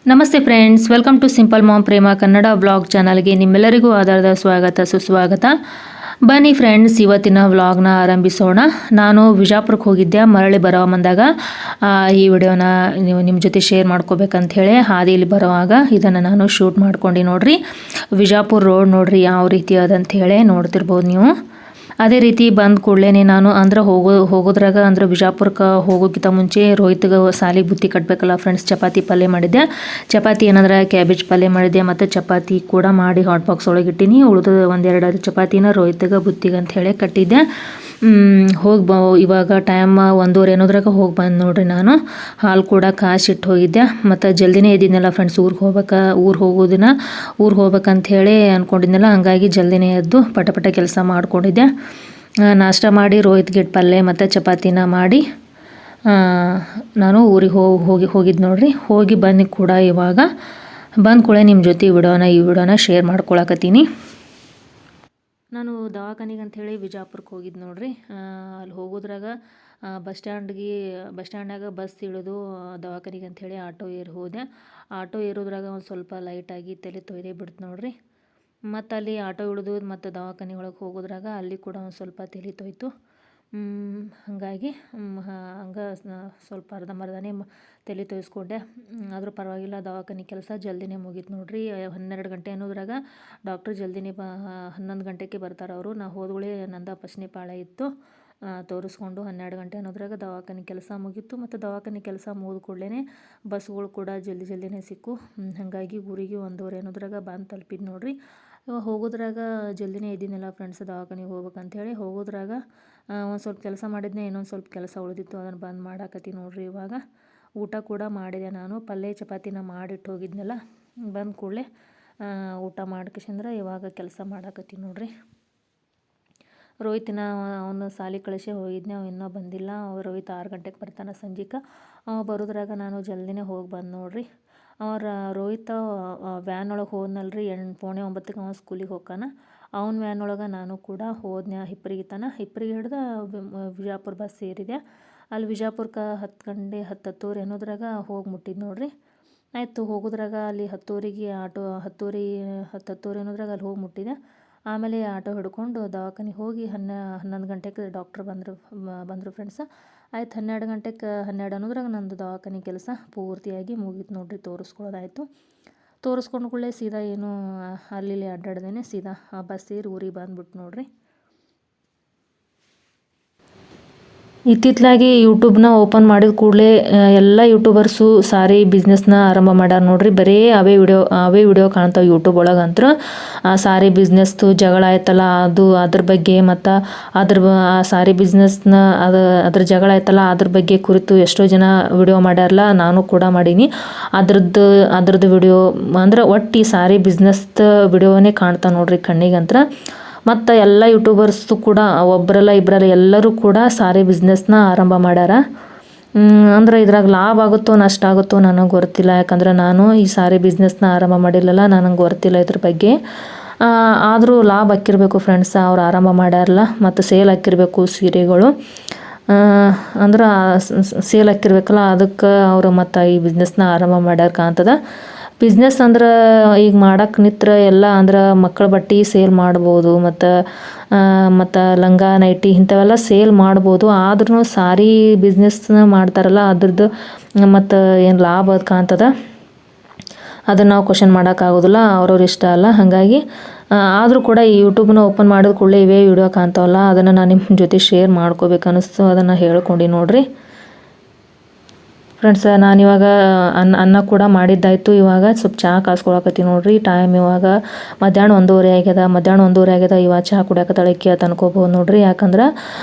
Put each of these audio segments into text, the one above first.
ನಮಸ್ತೆ friends, welcome to simple mom Prema Kannada vlog ಚಾನಲ್ಗೆ ನಿಮ್ಮೆಲ್ಲರಿಗೂ ಆಧಾರದ ಸ್ವಾಗತ ಸುಸ್ವಾಗತ. ಬನ್ನಿ ಫ್ರೆಂಡ್ಸ್, ಇವತ್ತಿನ ವ್ಲಾಗ್ನ ಆರಂಭಿಸೋಣ. ನಾನು ವಿಜಾಪುರಕ್ಕೆ ಹೋಗಿದ್ದೆ. ಮರಳಿ ಬರೋ ಮುಂದಾಗ ಈ ವಿಡಿಯೋನ ನಿಮ್ಮ ಜೊತೆ ಶೇರ್ ಮಾಡ್ಕೋಬೇಕಂತ ಹೇಳಿ ಹಾದಿಯಲ್ಲಿ ಬರುವಾಗ ಇದನ್ನು ನಾನು ಶೂಟ್ ಮಾಡ್ಕೊಂಡು ನೋಡ್ರಿ. ವಿಜಾಪುರ ರೋಡ್ ನೋಡ್ರಿ ಯಾವ ರೀತಿ ಅದಂತ ಹೇಳಿ ನೋಡ್ತಿರ್ಬೋದು ನೀವು. ಅದೇ ರೀತಿ ಬಂದ ಕೂಡಲೇ ನಾನು ಅಂದ್ರೆ ಹೋಗೋದ್ರಾಗ ಅಂದ್ರೆ ವಿಜಾಪುರಕ್ಕೆ ಹೋಗೋಕ್ಕಿಂತ ಮುಂಚೆ ರೋಹಿತ್ಗೆ ಸಾಲಿಗೆ ಬುತ್ತಿ ಕಟ್ಟಬೇಕಲ್ಲ ಫ್ರೆಂಡ್ಸ್. ಚಪಾತಿ ಪಲ್ಯ ಮಾಡಿದ್ದೆ. ಚಪಾತಿ ಏನಂದ್ರೆ ಕ್ಯಾಬೇಜ್ ಪಲ್ಯ ಮಾಡಿದ್ದೆ ಮತ್ತು ಚಪಾತಿ ಕೂಡ ಮಾಡಿ ಹಾಟ್ ಬಾಕ್ಸ್ ಒಳಗೆ ಇಟ್ಟೀನಿ. ಉಳಿದು ಒಂದೆರಡು ಚಪಾತಿನ ರೋಹಿತ್ಗೆ ಬುತ್ತಿಗೆ ಅಂತ ಹೇಳಿ ಕಟ್ಟಿದ್ದೆ. ಇವಾಗ ಟೈಮ್ 1:30 ಅನ್ನೋದ್ರಾಗ ಹೋಗಿ ಬಂದು ನೋಡ್ರಿ. ನಾನು ಹಾಲು ಕೂಡ ಕಾಸಿಟ್ಟು ಹೋಗಿದ್ದೆ ಮತ್ತು ಜಲ್ದಿನೇ ಎದ್ದಿದ್ನಲ್ಲ ಫ್ರೆಂಡ್ಸ್. ಊರಿಗೆ ಹೋಗ್ಬೇಕಂತ ಹೇಳಿ ಅಂದ್ಕೊಂಡಿದ್ನಲ್ಲ, ಹಂಗಾಗಿ ಜಲ್ದಿನೇ ಎದ್ದು ಪಟ ಕೆಲಸ ಮಾಡ್ಕೊಂಡಿದ್ದೆ. ನಾಷ್ಟ ಮಾಡಿ ರೋಹಿತ್ಗೆ ಪಲ್ಯ ಮತ್ತು ಚಪಾತಿನ ಮಾಡಿ ನಾನು ಊರಿಗೆ ಹೋಗಿದ್ದು ನೋಡ್ರಿ. ಹೋಗಿ ಬಂದು ಕೂಡ ಇವಾಗ ಬಂದ ಕೂಡ ನಿಮ್ಮ ಜೊತೆ ಈ ವಿಡಿಯೋನ ಶೇರ್ ಮಾಡ್ಕೊಳಕತ್ತೀನಿ. ನಾನು ದವಾಖಾನಿಗೆ ಅಂಥೇಳಿ ವಿಜಾಪುರಕ್ಕೆ ಹೋಗಿದ್ದು ನೋಡ್ರಿ. ಅಲ್ಲಿ ಹೋಗೋದ್ರಾಗ ಬಸ್ ಸ್ಟ್ಯಾಂಡ್ನಾಗ ಬಸ್ ಇಳಿದು ದವಾಖಾನಿಗೆ ಅಂಥೇಳಿ ಆಟೋ ಏರಿ ಹೋದೆ. ಆಟೋ ಏರೋದ್ರಾಗ ಒಂದು ಸ್ವಲ್ಪ ಲೈಟಾಗಿ ತಲೆ ತೊಯ್ದೇ ಬಿಡ್ತು ನೋಡ್ರಿ. ಮತ್ತು ಅಲ್ಲಿ ಆಟೋ ಇಳಿದು ಮತ್ತು ದವಾಖಾನೆ ಒಳಗೆ ಹೋಗೋದ್ರಾಗ ಅಲ್ಲಿ ಕೂಡ ಒಂದು ಸ್ವಲ್ಪ ತಲೆ ತೊಯ್ತು. ಹಾಗಾಗಿ ಹಂಗೆ ಸ್ವಲ್ಪ ಅರ್ಧಂಬರ್ಧನೇ ತಲೆ ತೊಯ್ಸ್ಕೊಂಡೆ. ಆದರೂ ಪರವಾಗಿಲ್ಲ, ದವಾಖಾನೆ ಕೆಲಸ ಜಲ್ದಿನೇ ಮುಗೀತು ನೋಡ್ರಿ. 12 ಗಂಟೆ ಅನ್ನೋದ್ರಾಗ ಡಾಕ್ಟ್ರು ಜಲ್ದಿನೇ 11 ಗಂಟೆಗೆ ಬರ್ತಾರೆ ಅವರು. ನಾ ಹೋದ್ಗಳೇ ನಂದು ಅಪಸ್ನೆ ಪಾಳೆ ಇತ್ತು. ತೋರಿಸ್ಕೊಂಡು 12 ಗಂಟೆ ಅನ್ನೋದ್ರಾಗ ದವಾಖಾನೆ ಕೆಲಸ ಮುಗೀತು. ಮತ್ತು ದವಾಖಾನೆ ಕೆಲಸ ಮುಗಿದ ಕೂಡಲೇ ಬಸ್ಗಳು ಕೂಡ ಜಲ್ದಿನೇ ಸಿಕ್ಕು. ಹಾಗಾಗಿ ಊರಿಗೆ 1:30 ಅನ್ನೋದ್ರಾಗ ಬಂದು ತಲುಪಿದ್ದು ನೋಡ್ರಿ. ಇವಾಗ ಹೋಗೋದ್ರಾಗ ಜಲ್ದಿನೇ ಇದ್ದೀನಲ್ಲ ಫ್ರೆಂಡ್ಸ್, ದವಾಖಾನೆಗೆ ಹೋಗ್ಬೇಕಂತೇಳಿ ಹೋಗೋದ್ರಾಗ ಒಂದು ಸ್ವಲ್ಪ ಕೆಲಸ ಮಾಡಿದ್ನೆ. ಇನ್ನೊಂದು ಸ್ವಲ್ಪ ಕೆಲಸ ಉಳಿದಿತ್ತು, ಅದನ್ನು ಬಂದು ಮಾಡಾಕತ್ತಿ ನೋಡ್ರಿ. ಇವಾಗ ಊಟ ಕೂಡ ಮಾಡಿದೆ. ನಾನು ಪಲ್ಯ ಚಪಾತಿನ ಮಾಡಿಟ್ಟು ಹೋಗಿದ್ನಲ್ಲ, ಬಂದ ಕೂಡಲೇ ಊಟ ಮಾಡ್ಕೇಶಂದ್ರೆ ಇವಾಗ ಕೆಲಸ ಮಾಡಾಕತ್ತಿ ನೋಡ್ರಿ. ರೋಹಿತ್ನ ಅವನು ಸಾಲಿ ಕಳಿಸೇ ಹೋಗಿದ್ನೆ, ಅವ ಇನ್ನೂ ಬಂದಿಲ್ಲ. ರೋಹಿತ್ 6 ಗಂಟೆಗೆ ಬರ್ತಾನೆ ಸಂಜೆಗೆ. ಬರೋದ್ರಾಗ ನಾನು ಜಲ್ದಿನೇ ಹೋಗಿ ಬಂದು ನೋಡ್ರಿ. ರೋಹಿತ್ ವ್ಯಾನ್ ಒಳಗೆ ಹೋದ್ನಲ್ರಿ. 8:45ಕ್ಕೆ ಅವ ಸ್ಕೂಲಿಗೆ ಹೋಗ್ತಾನ. ಅವನ ವ್ಯಾನ್ ಒಳಗೆ ನಾನು ಕೂಡ ಹೋದ್ನೆ. ಹಿಪ್ಪರಿಗೆ ಹಿಡ್ದು ವಿಜಾಪುರ ಬಸ್ ಸೇರಿದೆ. ಅಲ್ಲಿ ವಿಜಾಪುರಕ್ಕೆ 10:10 ಅನ್ನೋದ್ರಾಗ ಹೋಗಿ ಮುಟ್ಟಿದ್ದು ನೋಡ್ರಿ. ಆಯಿತು, ಹೋಗೋದ್ರಾಗ ಅಲ್ಲಿ 10:00ಗೆ ಆಟೋ 10:10 ಅನ್ನೋದ್ರಾಗ ಅಲ್ಲಿ ಹೋಗಿ ಮುಟ್ಟಿದೆ. ಆಮೇಲೆ ಆಟೋ ಹಿಡ್ಕೊಂಡು ದವಾಖಾನೆಗೆ ಹೋಗಿ 11 ಗಂಟೆಗೆ ಡಾಕ್ಟ್ರ್ ಬಂದರು ಫ್ರೆಂಡ್ಸ್. ಆಯ್ತು, 12 ಅನ್ನೋದ್ರಾಗ ನಂದು ದವಾಖಾನೆ ಕೆಲಸ ಪೂರ್ತಿಯಾಗಿ ಮುಗೀತು ನೋಡ್ರಿ. ತೋರಿಸ್ಕೊಳ್ಳೋದಾಯಿತು. ತೋರಿಸ್ಕೊಂಡು ಕೂಡಲೇ ಸೀದಾ ಏನು ಅಲ್ಲಿ ಅಡ್ಡಾಡ್ದೇನೆ ಸೀದಾ ಬಸ್ ಸೇರಿ ಊರಿಗೆ ಬಂದ್ಬಿಟ್ಟು ನೋಡ್ರಿ. ಇತ್ತಿತ್ತಲಾಗಿ ಯೂಟ್ಯೂಬ್ನ ಓಪನ್ ಮಾಡಿದ ಕೂಡಲೇ ಎಲ್ಲ ಯೂಟ್ಯೂಬರ್ಸು ಸಾರಿ ಬಿಸ್ನೆಸ್ನ ಆರಂಭ ಮಾಡ್ಯಾರ ನೋಡ್ರಿ. ಬರೀ ಅವೇ ವಿಡಿಯೋ ಕಾಣ್ತಾವೆ ಯೂಟ್ಯೂಬ್ ಒಳಗೆ ಅಂತೂ. ಸಾರಿ ಬಿಸ್ನೆಸ್ದು ಜಗಳ ಆಯ್ತಲ್ಲ ಅದ್ರ ಬಗ್ಗೆ, ಮತ್ತು ಆ ಸಾರಿ ಬಿಸ್ನೆಸ್ನ ಅದ್ರ ಜಗಳ ಆಯ್ತಲ್ಲ ಅದ್ರ ಬಗ್ಗೆ ಕುರಿತು ಎಷ್ಟೋ ಜನ ವಿಡಿಯೋ ಮಾಡ್ಯಾರಲ್ಲ. ನಾನು ಕೂಡ ಮಾಡೀನಿ. ಅದ್ರದ್ದು ವಿಡಿಯೋ ಅಂದ್ರೆ ಒಟ್ಟು ಈ ಸಾರಿ ಬಿಸ್ನೆಸ್ದು ವಿಡಿಯೋನೇ ಕಾಣ್ತಾ ನೋಡ್ರಿ ಕಣ್ಣಿಗಂತ್ರ. ಮತ್ತು ಎಲ್ಲ ಯೂಟ್ಯೂಬರ್ಸ್ದು ಕೂಡ ಒಬ್ಬರಲ್ಲ ಇಬ್ಬರಲ್ಲ ಎಲ್ಲರೂ ಕೂಡ ಸಾರಿ ಬಿಸ್ನೆಸ್ನ ಆರಂಭ ಮಾಡ್ಯಾರ. ಅಂದ್ರೆ ಇದ್ರಾಗ ಲಾಭ ಆಗುತ್ತೋ ನಷ್ಟ ಆಗುತ್ತೋ ನನಗೆ ಗೊತ್ತಿಲ್ಲ. ಯಾಕಂದ್ರೆ ನಾನು ಈ ಸಾರಿ ಬಿಸ್ನೆಸ್ನ ಆರಂಭ ಮಾಡಿಲ್ಲಲ್ಲ, ನನಗೆ ಗೊತ್ತಿಲ್ಲ ಇದ್ರ ಬಗ್ಗೆ. ಆದರೂ ಲಾಭ ಹಾಕಿರ್ಬೇಕು ಫ್ರೆಂಡ್ಸ್, ಅವ್ರು ಆರಂಭ ಮಾಡ್ಯಾರಲ್ಲ. ಮತ್ತು ಸೇಲ್ ಹಾಕಿರ್ಬೇಕು ಸೀರೆಗಳು. ಅಂದ್ರೆ ಸೇಲ್ ಹಾಕಿರ್ಬೇಕಲ್ಲ, ಅದಕ್ಕೆ ಅವರು ಮತ್ತು ಈ ಬಿಸ್ನೆಸ್ನ ಆರಂಭ ಮಾಡ್ಯಾರ ಕಾಣ್ತದ. ಬಿಸ್ನೆಸ್ ಅಂದ್ರೆ ಈಗ ಮಾಡಕ್ಕೆ ನಿತ್ರ ಎಲ್ಲ ಅಂದ್ರೆ ಮಕ್ಕಳ ಬಟ್ಟೆ ಸೇಲ್ ಮಾಡ್ಬೋದು, ಮತ್ತು ಲಂಗ ನೈಟಿ ಇಂಥವೆಲ್ಲ ಸೇಲ್ ಮಾಡ್ಬೋದು. ಆದ್ರೂ ಸಾರಿ ಬಿಸ್ನೆಸ್ನ ಮಾಡ್ತಾರಲ್ಲ ಅದ್ರದ್ದು ಮತ್ತು ಏನು ಲಾಭ ಅದು ಕಾಣ್ತದ, ಅದನ್ನು ನಾವು ಕ್ವಶನ್ ಮಾಡೋಕ್ಕಾಗೋದಿಲ್ಲ. ಅವ್ರವ್ರ ಇಷ್ಟ ಅಲ್ಲ. ಹಾಗಾಗಿ ಆದರೂ ಕೂಡ ಈ ಯೂಟ್ಯೂಬ್ನ ಓಪನ್ ಮಾಡಿದ ಕೂಡಲೇ ಇವೇ ವಿಡಿಯೋ ಕಾಣ್ತಾವಲ್ಲ, ಅದನ್ನು ನಾನು ನಿಮ್ಮ ಜೊತೆ ಶೇರ್ ಮಾಡ್ಕೋಬೇಕು ಅನ್ನಿಸ್ತು. ಅದನ್ನು ಹೇಳ್ಕೊಂಡು ನೋಡ್ರಿ ಫ್ರೆಂಡ್ಸ್. ನಾನಿವಾಗ ಅನ್ನ ಕೂಡ ಮಾಡಿದ್ದಾಯಿತು. ಇವಾಗ ಸ್ವಲ್ಪ ಚಹಾ ಕಾಸ್ಕೊಳಕತ್ತೀನಿ ನೋಡ್ರಿ. ಟೈಮ್ ಇವಾಗ ಮಧ್ಯಾಹ್ನ 1:30 ಆಗ್ಯದ. ಇವಾಗ ಚಹಾ ಕುಡಿಯಾಕತ್ತಳಕ್ಕೆ ಅಂತ ಅನ್ಕೋಬೋದು ನೋಡ್ರಿ. ಯಾಕಂದ್ರೆ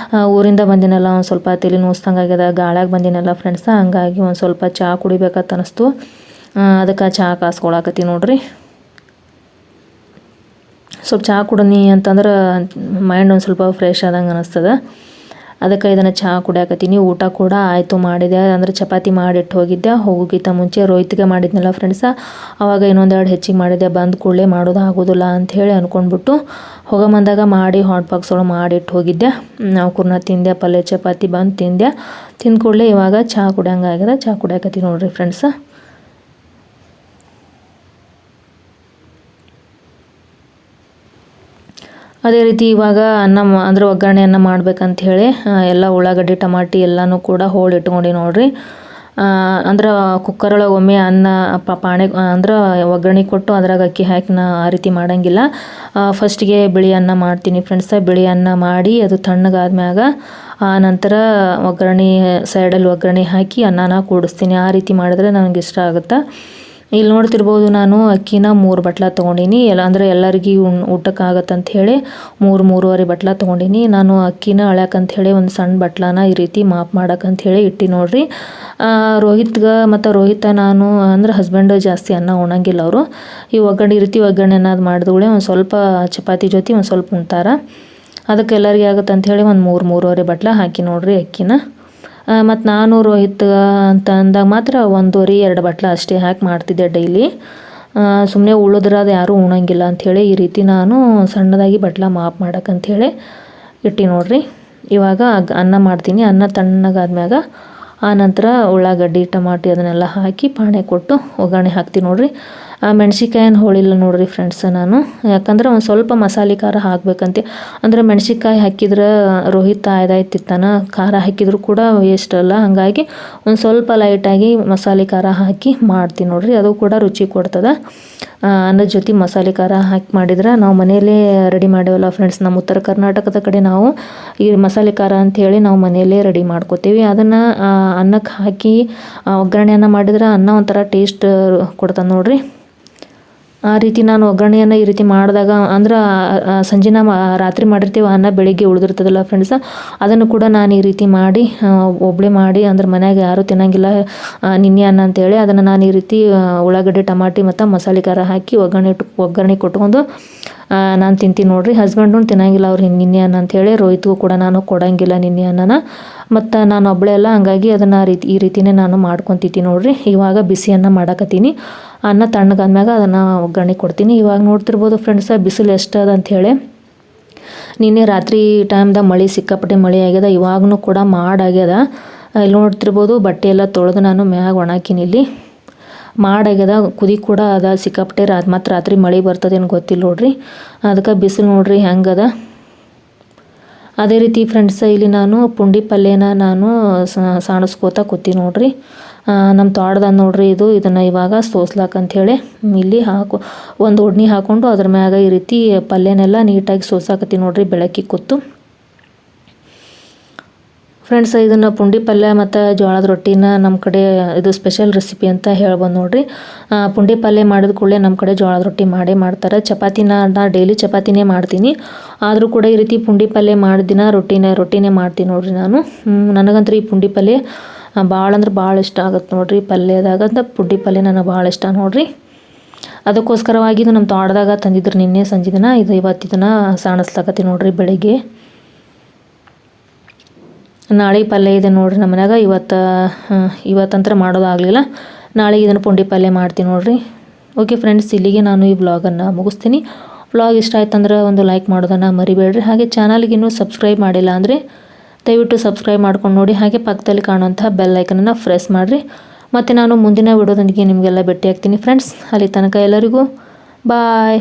ಊರಿಂದ ಬಂದಿನಲ್ಲ, ಒಂದು ಸ್ವಲ್ಪ ತಲೆ ನೋಸ್ತಂಗೆ ಆಗ್ಯದ, ಗಾಳ್ಯಾಗ ಬಂದಿನಲ್ಲ ಫ್ರೆಂಡ್ಸ. ಹಂಗಾಗಿ ಒಂದು ಸ್ವಲ್ಪ ಚಹಾ ಕುಡಿಬೇಕಂತ ಅನ್ನಿಸ್ತು. ಅದಕ್ಕೆ ಚಹಾ ಕಾಸ್ಕೊಳಕತ್ತೀನಿ ನೋಡ್ರಿ. ಸ್ವಲ್ಪ ಚಹಾ ಕುಡೀನಿ ಅಂತಂದ್ರೆ ಮೈಂಡ್ ಒಂದು ಸ್ವಲ್ಪ ಫ್ರೆಶ್ ಆದಂಗೆ ಅನ್ನಿಸ್ತದೆ. ಅದಕ್ಕೆ ಇದನ್ನು ಚಹಾ ಕುಡಿಯಾಕತ್ತೀನಿ. ಊಟ ಕೂಡ ಆಯಿತು, ಮಾಡಿದೆ. ಅಂದರೆ ಚಪಾತಿ ಮಾಡಿಟ್ಟು ಹೋಗಿದ್ದೆ. ಹೋಗೋಕ್ಕಿಂತ ಮುಂಚೆ ರೋಹಿತ್ಗೆ ಮಾಡಿದ್ನಲ್ಲ ಫ್ರೆಂಡ್ಸ, ಆವಾಗ ಇನ್ನೊಂದೆರಡು ಹೆಚ್ಚಿಗೆ ಮಾಡಿದ್ದೆ. ಬಂದು ಕೂಡಲೇ ಮಾಡೋದು ಆಗೋದಿಲ್ಲ ಅಂಥೇಳಿ ಅಂದ್ಕೊಂಡ್ಬಿಟ್ಟು ಹೋಗಮಂದಾಗ ಮಾಡಿ ಹಾಟ್ ಬಾಕ್ಸ್ ಒಳಗೆ ಮಾಡಿಟ್ಟು ಹೋಗಿದ್ದೆ. ನಾವು ಕೂಡ ತಿಂದೆ, ಪಲ್ಯ ಚಪಾತಿ ಬಂದು ತಿಂದೆ. ತಿಂದ ಕೂಡಲೇ ಇವಾಗ ಚಹಾ ಕುಡಿಯಂಗಾಗಿದೆ. ಚಹಾ ಕುಡಿಯಾಕತ್ತೀನಿ ನೋಡ್ರಿ ಫ್ರೆಂಡ್ಸ. ಅದೇ ರೀತಿ ಇವಾಗ ಅಂದರೆ ಒಗ್ಗರಣೆಯನ್ನು ಮಾಡ್ಬೇಕಂತ ಹೇಳಿ ಎಲ್ಲ ಉಳ್ಳಾಗಡ್ಡಿ ಟಮಾಟಿ ಎಲ್ಲನೂ ಕೂಡ ಹೋಳು ಇಟ್ಕೊಂಡು ನೋಡ್ರಿ. ಅಂದ್ರೆ ಕುಕ್ಕರೊಳಗೆ ಒಮ್ಮೆ ಅನ್ನ ಪಾಣೆ ಅಂದ್ರೆ ಒಗ್ಗರಣೆ ಕೊಟ್ಟು ಅದ್ರಾಗ ಅಕ್ಕಿ ಹಾಕಿ ನಾ ಆ ರೀತಿ ಮಾಡೋಂಗಿಲ್ಲ. ಫಸ್ಟಿಗೆ ಬಿಳಿ ಅನ್ನ ಮಾಡ್ತೀನಿ ಫ್ರೆಂಡ್ಸ. ಬಿಳಿ ಅನ್ನ ಮಾಡಿ ಅದು ತಣ್ಣಗಾದ್ಮ್ಯಾಗ ಆ ನಂತರ ಒಗ್ಗರಣೆ ಸೈಡಲ್ಲಿ ಒಗ್ಗರಣೆ ಹಾಕಿ ಅನ್ನನ ಕೂಡಿಸ್ತೀನಿ. ಆ ರೀತಿ ಮಾಡಿದ್ರೆ ನನಗೆ ಇಷ್ಟ ಆಗುತ್ತೆ. ಇಲ್ಲಿ ನೋಡ್ತಿರ್ಬೋದು ನಾನು ಅಕ್ಕಿನ 3 ಬಟ್ಲ ತೊಗೊಂಡಿನಿ. ಅಂದರೆ ಎಲ್ಲರಿಗೆ ಊಟಕ್ಕಾಗತ್ತಂತ ಹೇಳಿ 3-3.5 ಬಟ್ಲ ತೊಗೊಂಡಿನಿ. ನಾನು ಅಕ್ಕಿನ ಅಳ್ಯಾಕಂತ ಹೇಳಿ ಒಂದು ಸಣ್ಣ ಬಟ್ಲನ ಈ ರೀತಿ ಮಾಪ್ ಮಾಡಕ್ಕಂತ ಹೇಳಿ ಇಟ್ಟು ನೋಡ್ರಿ. ರೋಹಿತ ನಾನು ಅಂದ್ರೆ ಹಸ್ಬೆಂಡ್ ಜಾಸ್ತಿ ಅನ್ನ ಉಣ್ಣಂಗಿಲ್ಲ ಅವರು. ಈ ಒಗ್ಗರಣೆ ಈ ರೀತಿ ಒಗ್ಗರಣೆ ಅನ್ನೋದು ಮಾಡಿದಗಳೇ ಒಂದು ಸ್ವಲ್ಪ ಚಪಾತಿ ಜೊತೆ ಒಂದು ಸ್ವಲ್ಪ ಉಣ್ತಾರೆ. ಅದಕ್ಕೆ ಎಲ್ಲರಿಗೆ ಆಗುತ್ತೆ ಅಂಥೇಳಿ ಒಂದು 3-3.5 ಬಟ್ಲ ಹಾಕಿ ನೋಡ್ರಿ ಅಕ್ಕಿನ. ಮತ್ತು ನಾನು ರೋಹಿತ್ ಅಂತ ಅಂದಾಗ ಮಾತ್ರ 1.5-2 ಬಟ್ಲ ಅಷ್ಟೇ ಹಾಕಿ ಮಾಡ್ತಿದ್ದೆ ಡೈಲಿ. ಸುಮ್ಮನೆ ಉಳಿದ್ರೆ ಅದು ಯಾರೂ ಉಣ್ಣಂಗಿಲ್ಲ ಅಂಥೇಳಿ ಈ ರೀತಿ ನಾನು ಸಣ್ಣದಾಗಿ ಬಟ್ಲ ಮಾಪ್ ಮಾಡೋಕ್ಕಂಥೇಳಿ ಇಟ್ಟು ನೋಡ್ರಿ. ಇವಾಗ ಅನ್ನ ಮಾಡ್ತೀನಿ. ಅನ್ನ ತಣ್ಣಗಾದ್ಮ್ಯಾಗ ಆ ನಂತರ ಉಳ್ಳಾಗಡ್ಡಿ ಟಮಾಟಿ ಅದನ್ನೆಲ್ಲ ಹಾಕಿ ಪಾಣೆ ಕೊಟ್ಟು ಒಗ್ಗರಣೆ ಹಾಕ್ತೀನಿ ನೋಡ್ರಿ. ಮೆಣ್ಸಿನ್ಕಾಯನ್ನು ಹೋಳಿಲ್ಲ ನೋಡ್ರಿ ಫ್ರೆಂಡ್ಸ್ ನಾನು. ಯಾಕಂದ್ರೆ ಒಂದು ಸ್ವಲ್ಪ ಮಸಾಲೆ ಖಾರ ಹಾಕಬೇಕಂತೆ. ಅಂದರೆ ಮೆಣ್ಸಿನ್ಕಾಯಿ ಹಾಕಿದ್ರೆ ರೋಹಿತ್ ಆಯ್ದಾಯ್ತಿತ್ತಾನ, ಖಾರ ಹಾಕಿದ್ರು ಕೂಡ ವೇಸ್ಟ್ ಅಲ್ಲ. ಹಾಗಾಗಿ ಒಂದು ಸ್ವಲ್ಪ ಲೈಟಾಗಿ ಮಸಾಲೆ ಖಾರ ಹಾಕಿ ಮಾಡ್ತೀನಿ ನೋಡ್ರಿ. ಅದು ಕೂಡ ರುಚಿ ಕೊಡ್ತದೆ. ಅನ್ನದ ಜೊತೆ ಮಸಾಲೆ ಖಾರ ಹಾಕಿ ಮಾಡಿದ್ರೆ ನಾವು ಮನೆಯಲ್ಲೇ ರೆಡಿ ಮಾಡೇವಲ್ಲ ಫ್ರೆಂಡ್ಸ್. ನಮ್ಮ ಉತ್ತರ ಕರ್ನಾಟಕದ ಕಡೆ ನಾವು ಈ ಮಸಾಲೆ ಖಾರ ಅಂಥೇಳಿ ನಾವು ಮನೆಯಲ್ಲೇ ರೆಡಿ ಮಾಡ್ಕೋತೀವಿ. ಅದನ್ನು ಅನ್ನಕ್ಕೆ ಹಾಕಿ ಒಗ್ಗರಣೆಯನ್ನು ಮಾಡಿದ್ರೆ ಅನ್ನ ಒಂಥರ ಟೇಸ್ಟ್ ಕೊಡ್ತದೆ ನೋಡ್ರಿ. ಆ ರೀತಿ ನಾನು ಒಗ್ಗರಣೆಯನ್ನು ಈ ರೀತಿ ಮಾಡಿದಾಗ ಅಂದ್ರೆ ಸಂಜೆನ ರಾತ್ರಿ ಮಾಡಿರ್ತೀವಿ ಅನ್ನ, ಬೆಳಿಗ್ಗೆ ಉಳಿದಿರ್ತದಲ್ಲ ಫ್ರೆಂಡ್ಸ, ಅದನ್ನು ಕೂಡ ನಾನು ಈ ರೀತಿ ಮಾಡಿ ಒಬ್ಬಳೆ ಮಾಡಿ, ಅಂದ್ರೆ ಮನ್ಯಾಗ ಯಾರೂ ತಿನ್ನಂಗಿಲ್ಲ ನಿನ್ನೆ ಅನ್ನ ಅಂತೇಳಿ ಅದನ್ನು ನಾನು ಈ ರೀತಿ ಉಳ್ಳಾಗಡ್ಡೆ ಟಮಾಟಿ ಮತ್ತು ಮಸಾಲೆ ಖಾರ ಹಾಕಿ ಒಗ್ಗರಣೆ ಕೊಟ್ಕೊಂಡು ನಾನು ತಿಂತೀನಿ ನೋಡ್ರಿ. ಹಸ್ಬೆಂಡು ತಿನ್ನಂಗಿಲ್ಲ ಅವ್ರು ನಿನ್ನೆ ಅನ್ನ ಅಂಥೇಳಿ. ರೋಹಿತ್ಗೂ ಕೂಡ ನಾನು ಕೊಡೋಂಗಿಲ್ಲ ನಿನ್ನೆ ಅನ್ನನ. ಮತ್ತು ನಾನು ಒಬ್ಬಳೆ ಅಲ್ಲ, ಹಂಗಾಗಿ ಅದನ್ನು ಈ ರೀತಿಯೇ ನಾನು ಮಾಡ್ಕೊತೀನಿ ನೋಡ್ರಿ. ಇವಾಗ ಬಿಸಿಯನ್ನು ಮಾಡಕತ್ತೀನಿ. ಅನ್ನ ತಣ್ಣಗಾದ್ಮ್ಯಾಗ ಅದನ್ನು ಒಗ್ಗರಣೆ ಕೊಡ್ತೀನಿ. ಇವಾಗ ನೋಡ್ತಿರ್ಬೋದು ಫ್ರೆಂಡ್ಸ ಬಿಸಿಲು ಎಷ್ಟು ಅದ ಅಂಥೇಳಿ. ನಿನ್ನೆ ರಾತ್ರಿ ಟೈಮ್ದಾಗ ಮಳೆ ಸಿಕ್ಕಾಪಟ್ಟೆ ಮಳೆ ಆಗ್ಯದ. ಇವಾಗೂ ಕೂಡ ಮಾಡಾಗ್ಯದ. ಇಲ್ಲಿ ನೋಡ್ತಿರ್ಬೋದು ಬಟ್ಟೆ ಎಲ್ಲ ತೊಳೆದು ನಾನು ಮ್ಯಾಗ ಒಣಾಕಿನಿ. ಇಲ್ಲಿ ಮಾಡಾಗ್ಯದ, ಕುದಿ ಕೂಡ ಅದ ಸಿಕ್ಕಾಪಟ್ಟೆ. ಮತ್ತು ರಾತ್ರಿ ಮಳೆ ಬರ್ತದೇನು ಗೊತ್ತಿಲ್ಲ ನೋಡ್ರಿ. ಅದಕ್ಕೆ ಬಿಸಿಲು ನೋಡ್ರಿ ಹೆಂಗದ. ಅದೇ ರೀತಿ ಫ್ರೆಂಡ್ಸ ಇಲ್ಲಿ ನಾನು ಪುಂಡಿ ಪಲ್ಯನ ನಾನು ಸಾಣಿಸ್ಕೋತಾ ಕೂತೀನಿ ನೋಡ್ರಿ. ನಮ್ಮ ತೋಟದ ನೋಡ್ರಿ ಇದನ್ನು ಇವಾಗ ಸೋಸ್ಲಾಕಂಥೇಳಿ ಇಲ್ಲಿ ಒಂದು ಒಡ್ನಿ ಹಾಕ್ಕೊಂಡು ಅದ್ರ ಮ್ಯಾಗ ಈ ರೀತಿ ಪಲ್ಯನೆಲ್ಲ ನೀಟಾಗಿ ಸೋಸಾಕತ್ತೀನಿ ನೋಡ್ರಿ ಬೆಳಕಿ ಕೂತು. ಫ್ರೆಂಡ್ಸ್ ಇದನ್ನು ಪುಂಡಿ ಪಲ್ಯ ಮತ್ತು ಜೋಳದ ರೊಟ್ಟಿನ ನಮ್ಮ ಕಡೆ ಇದು ಸ್ಪೆಷಲ್ ರೆಸಿಪಿ ಅಂತ ಹೇಳ್ಬೋದು ನೋಡ್ರಿ. ಪುಂಡಿ ಪಲ್ಯ ಮಾಡಿದ ಕೂಡಲೇ ನಮ್ಮ ಕಡೆ ಜೋಳದ ರೊಟ್ಟಿ ಮಾಡ್ತಾರೆ. ಚಪಾತಿನ ನಾನು ಡೈಲಿ ಚಪಾತಿನೇ ಮಾಡ್ತೀನಿ. ಆದರೂ ಕೂಡ ಈ ರೀತಿ ಪುಂಡಿ ಪಲ್ಯ ಮಾಡಿದ ದಿನ ರೊಟ್ಟಿನೇ ಮಾಡ್ತೀನಿ ನೋಡ್ರಿ ನಾನು. ನನಗಂತೂ ಈ ಪುಂಡಿ ಪಲ್ಯ ಭಾಳ ಅಂದ್ರೆ ಭಾಳ ಇಷ್ಟ ಆಗುತ್ತೆ ನೋಡ್ರಿ. ಪಲ್ಯದಾಗಂತ ಪುಂಡಿ ಪಲ್ಯ ನನಗೆ ಭಾಳ ಇಷ್ಟ ನೋಡ್ರಿ. ಅದಕ್ಕೋಸ್ಕರವಾಗಿ ಇದು ನಮ್ಮ ತೋಟದಾಗ ತಂದಿದ್ರು ನಿನ್ನೆ ಸಂಜೆ ದಿನ. ಇವತ್ತಿದನ್ನು ಸಾಣಿಸ್ಲಾಕತ್ತೀನಿ ನೋಡ್ರಿ ಬೆಳಿಗ್ಗೆ. ನಾಳೆ ಪಲ್ಯ ಇದೆ ನೋಡ್ರಿ ನಮ್ಮ ಮನ್ಯಾಗ. ಇವತ್ತಂತರ ಮಾಡೋದಾಗಲಿಲ್ಲ. ನಾಳೆಗೆ ಇದನ್ನು ಪುಂಡಿ ಪಲ್ಯ ಮಾಡ್ತೀನಿ ನೋಡ್ರಿ. ಓಕೆ ಫ್ರೆಂಡ್ಸ್, ಇಲ್ಲಿಗೆ ನಾನು ಈ ವ್ಲಾಗನ್ನು ಮುಗಿಸ್ತೀನಿ. ವ್ಲಾಗ್ ಇಷ್ಟ ಆಯ್ತಂದ್ರೆ ಒಂದು ಲೈಕ್ ಮಾಡೋದನ್ನು ಮರಿಬೇಡ್ರಿ. ಹಾಗೆ ಚಾನಲ್ಗೆ ಇನ್ನೂ ಸಬ್ಸ್ಕ್ರೈಬ್ ಮಾಡಿಲ್ಲ ಅಂದರೆ ದಯವಿಟ್ಟು ಸಬ್ಸ್ಕ್ರೈಬ್ ಮಾಡ್ಕೊಂಡು ನೋಡಿ. ಹಾಗೆ ಪಕ್ಕದಲ್ಲಿ ಕಾಣುವಂಥ ಬೆಲ್ ಐಕನನ್ನು ಪ್ರೆಸ್ ಮಾಡಿರಿ. ಮತ್ತು ನಾನು ಮುಂದಿನ ವಿಡಿಯೋದೊಂದಿಗೆ ನಿಮಗೆಲ್ಲ ಭೇಟಿ ಆಗ್ತೀನಿ ಫ್ರೆಂಡ್ಸ್. ಅಲ್ಲಿ ತನಕ ಎಲ್ಲರಿಗೂ ಬಾಯ್.